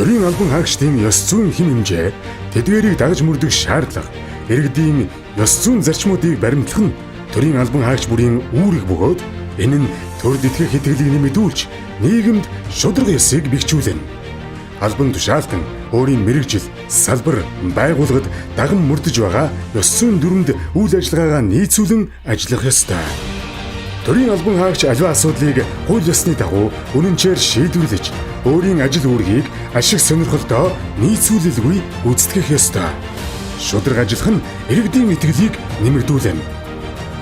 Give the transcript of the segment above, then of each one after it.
төрийн албан хаагчдын ёс зүйн хэм хэмжээ, тэдгээрийг дагаж мөрдөх шаардлага, иргэдийн ёс зүйн зарчмуудыг баримтлах нь төрийн албан хаагч бүрийн үүрэг бөгөөд энэ нь төрд итгэх итгэлийг нэмэгдүүлж нийгэмд шударга ёсыг бэхжүүлнэ. Албан тушаалтан өөрийн мэрэгжил, салбар, байгууллагад даган мөрдөж байгаа ёс зүйн дүрмд үйл ажиллагаагаа нийцүүлэн ажиллах ёстой. Төрийн албан хаагч аливаа асуудлыг хууль ёсны дагуу үнэнчээр шийдвэрлэж, өөрийн ажил үүргийг ашиг сонирхолтой нийцүүлэлгүй гүйцэтгэх ёстой. Шударга ажиллах нь иргэдийн итгэлийг нэмэгдүүлнэ.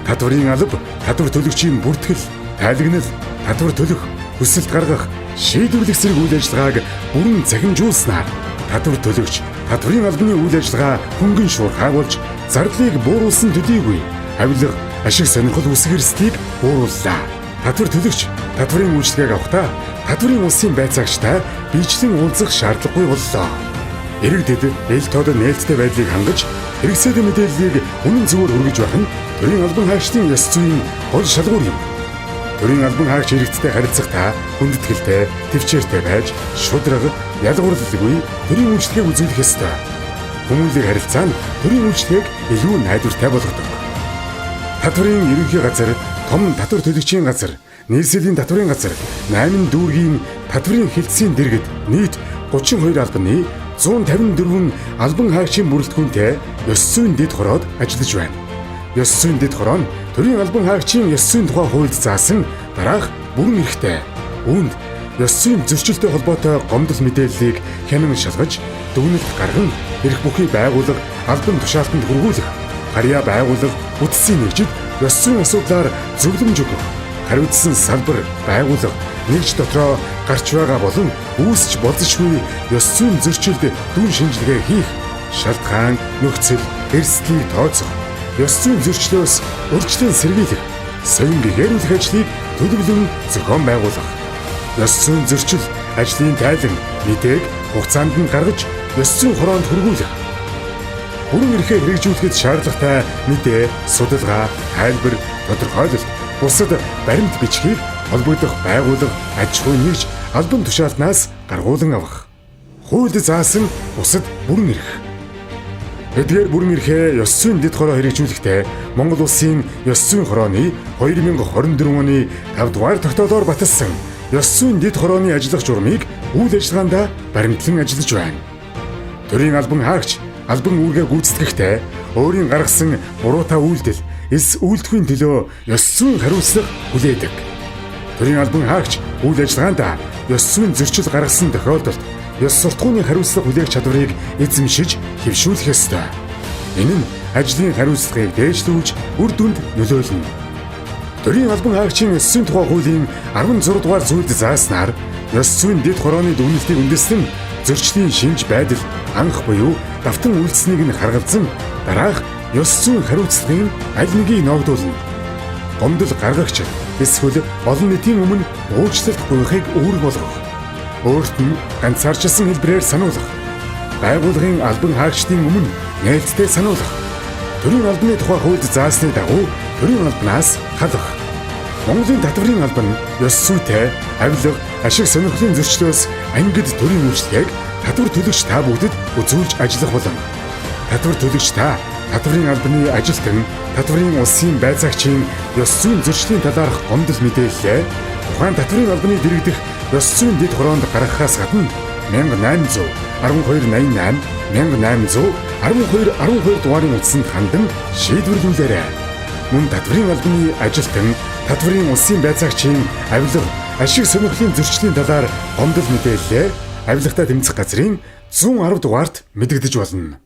Татварын алба, татвар төлөгчийн бүртгэл, тайлагнал, татвар төлөх, хүсэлт гаргах, шийдвэрлэх зэрэг үйл ажиллагааг бүрэн захимжуулснаар татвар төлөгч татварын албаны үйл ажиллагаа хөнгөн шуурхай болж зардлыг бууруулсан төдийгүй авилга, ашиг сонирхол үсэг эрсдлийг буурууллаа. Татвар төлөгч татварын үйлчилгээг авахдаа татварын улсын байцаагчтай биечлэн уулзах шаардлагагүй боллоо. Иргэдэд эл тод нээлттэй байдлыг хангаж, хэрэгцээтэй мэдээллийг үнэн зөвөөр хүргэж байх нь төрийн албан хаагчдын ёс зүйн гол шалгуур юм. Төрийн албан хаагч иргэдтэй харилцахдаа хүндэтгэлтэй, төвчээртэй байж, шударга, ялгуурлалгүй төрийн үйлчлэгийг үзүүлэх ёстой. Хүмүүнлэг харилцаа нь төрийн үйлчлэгийг илүү найдвартай болгодог. Татварын ерөнхий газар, том татвар төлөгчийн газар, нийслэлийн татварын газар, 8 дүүргийн татварын хэлтсийн дэргэд нийт 32 албаны 154 албан хаагчийн бүрэлдэхүүнтэй ёс зүйн дэд хороод ажиллаж байна. Ёс зүйн дэд хороо нь төрийн албан хаагчийн ёс зүйн тухай хуульд заасан дараах бүрэн эрхтэй. Үүнд ёс зүйн зөрчилтэй холбоотой гомдол мэдээллийг хянан шалгаж, дүгнэлт гарган эрх бүхий байгууллага албан тушаалтанд хүргүүлэх, харьяа байгууллага бүтцийн нэгжид ёс зүйн асуудлаар зөвлөмж өгөх, хариуцсан салбар, байгууллага нэгж дотроо гарч байгаа болон үүсч болзошгүй ёс зүйн зөрчилд дүн шинжилгээ хийх, шалтгаан, нөхцөл, эрсдлийг тооцох, ёс зүйн зөрчлөөс урьдчилан сэргийлэх, соён гэхэрүүлэх ажлыг төлөвлөн зохион байгуулах. Ёс зүйн зөрчил ажлын тайлан, мэдээг хугацаанд нь гаргаж ёс зүйн хороонд хүргүүлэх. Бүрэн эрхээ хэрэгжүүлэхэд шаардлагатай мэдээ, судалгаа, тайлбар, тодорхойлолт, бусад баримт бичгийг холбогдох байгууллага, аж ахуй нэгж албан тушаалтнаас гаргуулan авах. Хуульд заасан бусад бүрэн эрх. Эдгээр бүрэн эрхээ ёс зүйн дэд хороо хэрэгжүүлэхдээ Монгол улсын ёс зүйн хорооны 2024 оны 5 дугаар тогтоолоор баталсан ёс зүйн дэд хорооны ажиллах журмыг үйл ажиллагаанд баримтлан ажиллаж байна. Төрийн албан хаагч албан үүргээ гүйцэтгэхдээ өөрийн гаргасан буруутай үйлдэл, эс үйлдэхүйн төлөө ёс зүйн хариуцлага хүлээдэг. Төрийн албан хаагч үйл ажиллагаанд ёс зүйн зөрчил гаргасан тохиолдолд ёс суртахууны хариуцлага хүлээх чадварыг эзэмшиж хэвшүүлэх ёстой. Энэ нь ажлын хариуцлагыг дээшлүүлж үр дүнд нөлөөлнө. Төрийн албан хаагчийн ёс зүйн тухай хуулийн 16 дугаар зүйлд зааснаар ёс зүйн дэд хорооны дүгнэлтийг үндэслэн зөрчлийн шинж байдал анх буюу давтан үйлдсэнийг нь харгалзан дараах ёс зүйн хариуцлагын аль нэгийг ногдуулна. Гомдол гаргагч эсвэл олон нийтийн өмнө уучлалт гуйхыг үүрэг болгох. Өөрт нь ганцаарчилсан хэлбэрээр сануулгах. Байгууллагын албан хаагчдын өмнө нээлттэй сануулгах. Төрийн албаны тухай хуульд заасны дагуу төрийн албанаас халах. Монголын татварын алба нь ёс зүйтэй, авилга, ашиг сонирхлын зөрчлөөс ангид төрийн үйлчлэгийг татвар төлөгч та бүгдэд үзүүлж ажиллах болно. Татвар төлөгч та татварын албаны ажилтан, татварын улсын байцаагчийн ёс зүйн зөрчлийн талаарх гомдол мэдээллээ тухайн татварын албаны дэргэдэх ёс зүйн дэд хороонд гаргахаас гадна 1800 1288 1800 12 дугаарын утсанд хандан шийдвэрлүүлээрэй. Мөн татварын албаны ажилтан, татварын улсын байцаагчийн авилга, ашиг сонирхлын зөрчлийн талаар гомдол мэдээллээ авилгатай тэмцэх газрын 110 дугаарт мэдэгдэж болно.